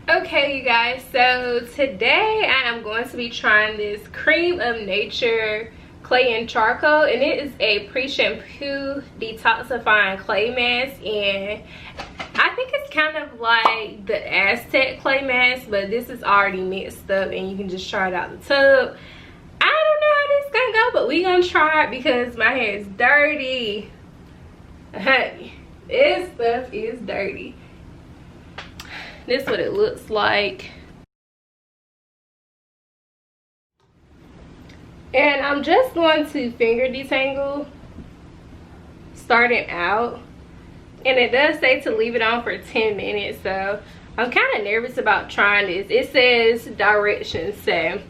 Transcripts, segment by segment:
Okay, you guys, so today I am going to be trying this Cream of Nature clay and charcoal, and it is a pre-shampoo detoxifying clay mask, and I think it's kind of like the Aztec clay mask, but this is already mixed up and you can just try it out the tub. I don't know how this is gonna go, but we gonna try it because my hair is dirty. Honey, this stuff is dirty. This is what it looks like. And I'm just going to finger detangle starting out. And it does say to leave it on for 10 minutes. So I'm kind of nervous about trying this. It says directions say,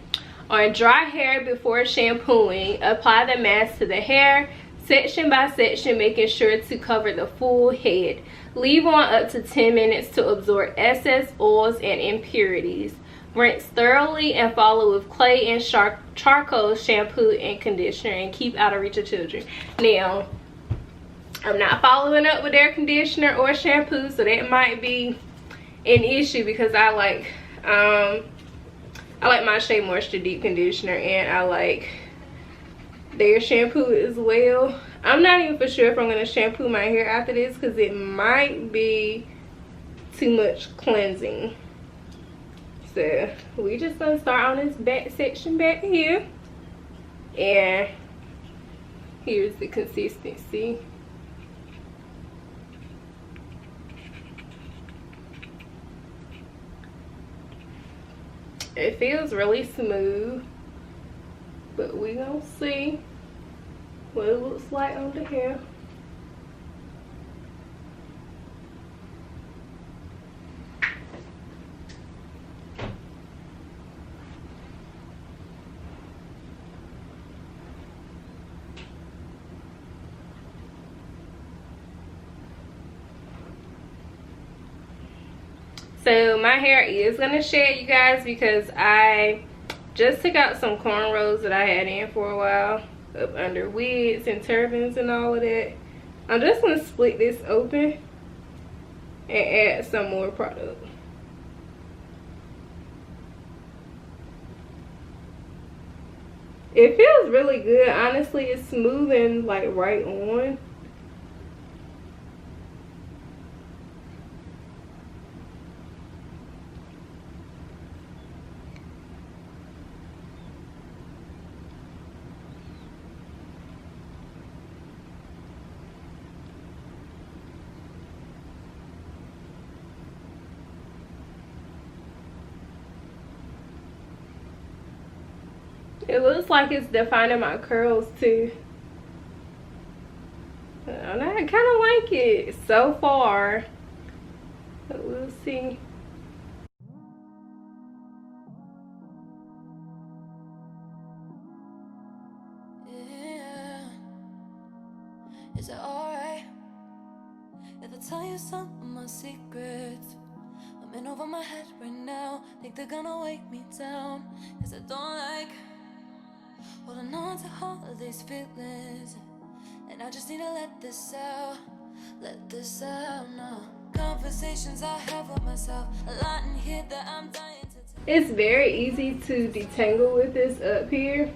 on dry hair before shampooing, apply the mask to the hair section by section, making sure to cover the full head. Leave on up to 10 minutes to absorb excess oils and impurities. Rinse thoroughly and follow with clay and charcoal shampoo and conditioner, and keep out of reach of children. Now, I'm not following up with their conditioner or shampoo, so that might be an issue because I like my Shea Moisture Deep Conditioner, and I like their shampoo as well. I'm not even for sure if I'm going to shampoo my hair after this because it might be too much cleansing. So we just gonna start on this back section back here, and here's the consistency. It feels really smooth, but we gonna see what it looks like on the hair. So my hair is gonna shed, you guys, because I just took out some cornrows that I had in for a while up under wigs and turbans and all of that. I'm just gonna split this open and add some more product. It feels really good, honestly. It's smoothing like right on. It looks like it's defining my curls too. And I kind of like it so far, but we'll see. Yeah. Is it alright if I tell you some of my secrets? I'm in over my head right now, think they're gonna wake me down, cause I don't like holding on to all of these feelings, and I just need to let this out now. Conversations I have with myself, a lot in here that I'm dying to tell. It's very easy to detangle with this up here,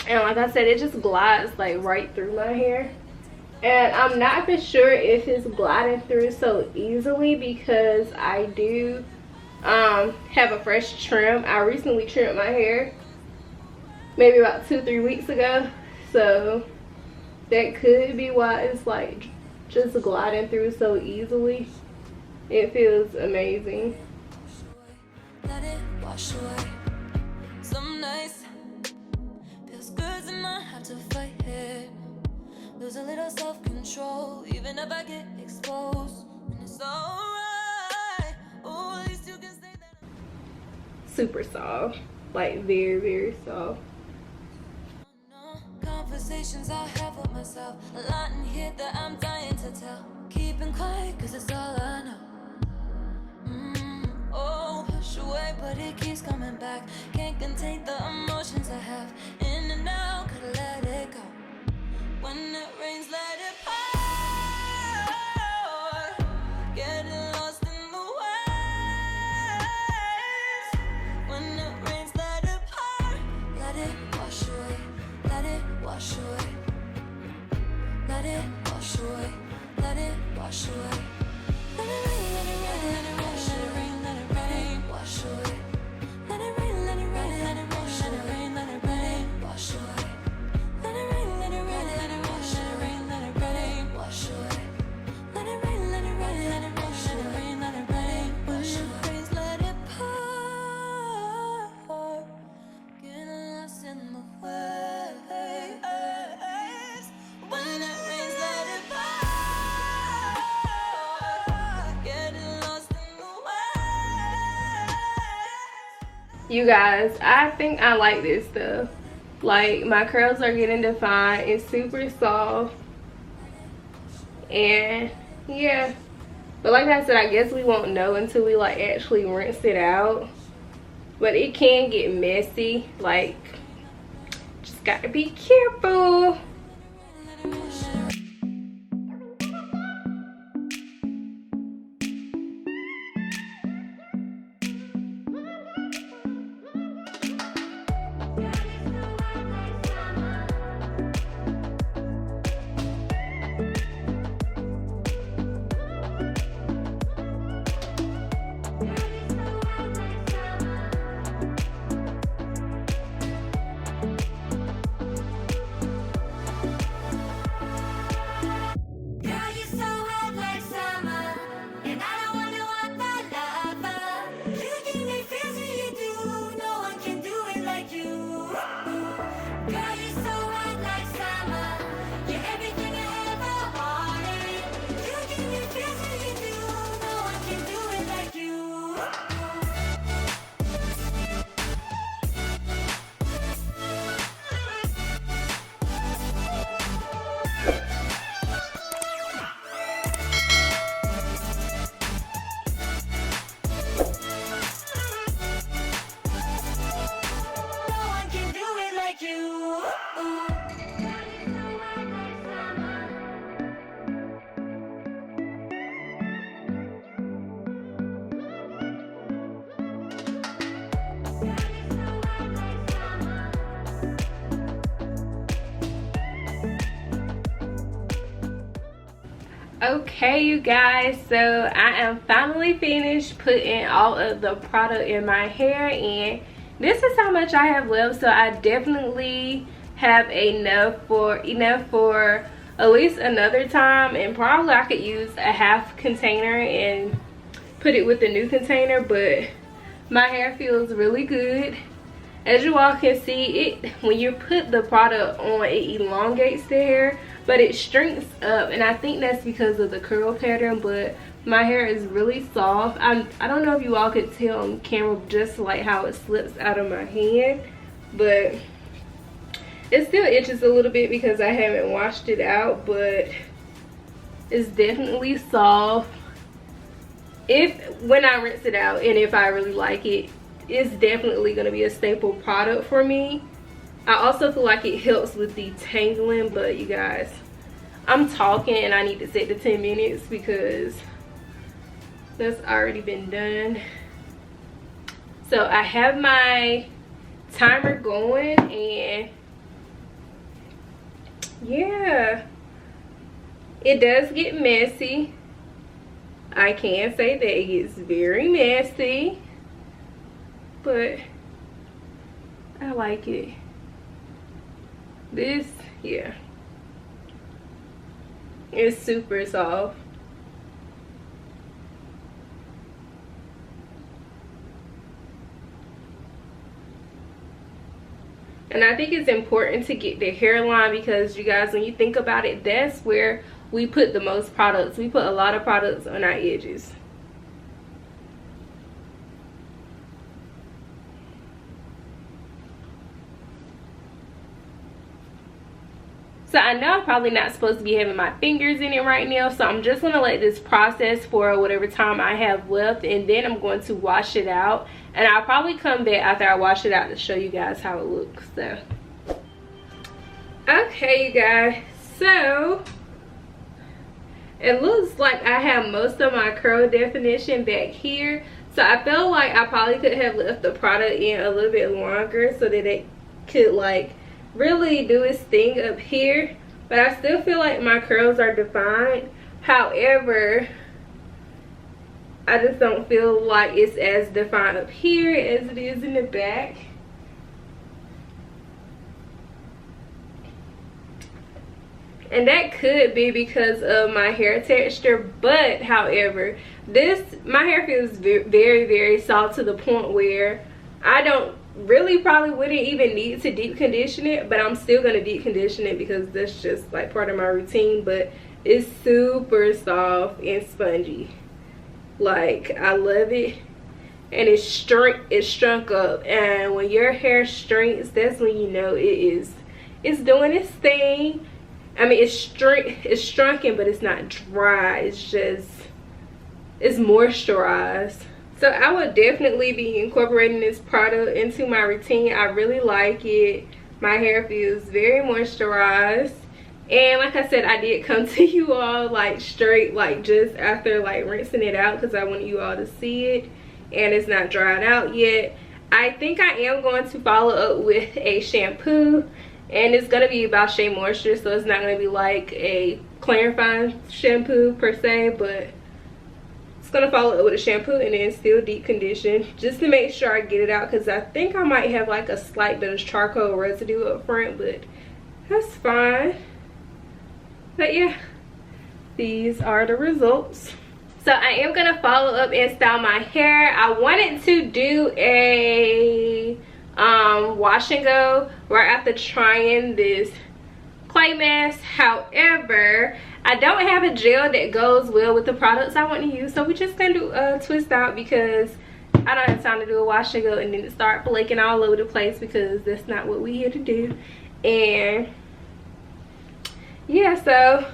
and like I said, it just glides like right through my hair. And I'm not for sure if it's gliding through so easily because I do have a fresh trim. I recently trimmed my hair maybe about 2-3 weeks ago, so that could be why it's like just gliding through so easily. It feels amazing. Let it wash away. Some nights feels good to not have to fight it. Lose a little self-control, even if I get exposed. And it's alright. Oh, at least you can say that. Super soft, like very, very soft. Conversations I have with myself, a lot in here that I'm dying to tell. Keeping quiet cause it's all I know. Oh, push away but it keeps coming back. Can't contain the emotions I have. In and out, gotta let it go. When it rains, let it pour. Getting lost in the You guys, I think I like this stuff. Like, my curls are getting defined. It's super soft. And yeah, but like I said, I guess we won't know until we like actually rinse it out. But it can get messy. Like, just gotta be careful. Okay, you guys, so I am finally finished putting all of the product in my hair, and this is how much I have left. So I definitely have enough for at least another time, and probably I could use a half container and put it with the new container. But my hair feels really good. As you all can see, it when you put the product on, it elongates the hair, but it shrinks up, and I think that's because of the curl pattern. But my hair is really soft. I don't know if you all could tell on camera just like how it slips out of my hand, but it still itches a little bit because I haven't washed it out, but it's definitely soft. When I rinse it out, and if I really like it, it's definitely going to be a staple product for me. I also feel like it helps with detangling. But you guys, I'm talking and I need to set the 10 minutes because that's already been done. So I have my timer going, and yeah, it does get messy. I can say that it gets very messy, but I like it. This, yeah, it's super soft. And I think it's important to get the hairline, because you guys, when you think about it, that's where we put the most products. We put a lot of products on our edges. So I know I'm probably not supposed to be having my fingers in it right now, so I'm just going to let this process for whatever time I have left, and then I'm going to wash it out. And I'll probably come back after I wash it out to show you guys how it looks. So okay, you guys, so it looks like I have most of my curl definition back here. So I felt like I probably could have left the product in a little bit longer so that it could like really do its thing up here, but I still feel like my curls are defined. However, I just don't feel like it's as defined up here as it is in the back. And that could be because of my hair texture, but however, my hair feels very, very soft to the point where I don't really probably wouldn't even need to deep condition it, but I'm still gonna deep condition it because that's just like part of my routine. But it's super soft and spongy. Like, I love it. and it's shrunk up. And when your hair shrinks, that's when you know it's doing its thing. I mean, it's shrunken, but it's not dry. It's moisturized. So I would definitely be incorporating this product into my routine. I really like it. My hair feels very moisturized. And like I said, I did come to you all like straight, like just after like rinsing it out, because I wanted you all to see it. And it's not dried out yet. I think I am going to follow up with a shampoo, and it's going to be about Shea Moisture, so it's not going to be like a clarifying shampoo per se, but it's going to follow up with a shampoo and then still deep condition just to make sure I get it out, because I think I might have like a slight bit of charcoal residue up front, but that's fine. But yeah, these are the results. So I am going to follow up and style my hair. I wanted to do a wash and go right after trying this clay mask. However, I don't have a gel that goes well with the products I want to use. So we're just going to do a twist out, because I don't have time to do a wash and go and then start flaking all over the place, because that's not what we're here to do. And yeah, so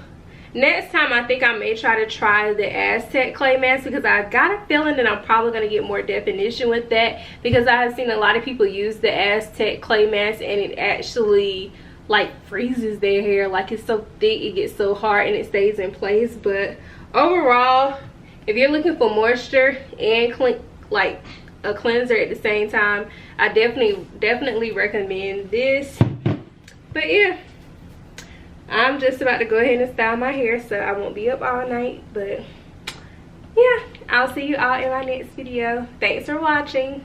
next time I think I may try the Aztec clay mask, because I got a feeling that I'm probably going to get more definition with that, because I have seen a lot of people use the Aztec clay mask and it actually like freezes their hair. Like, it's so thick, it gets so hard and it stays in place. But overall, if you're looking for moisture and like a cleanser at the same time, I definitely recommend this. But yeah, I'm just about to go ahead and style my hair, so I won't be up all night. But yeah, I'll see you all in my next video. Thanks for watching.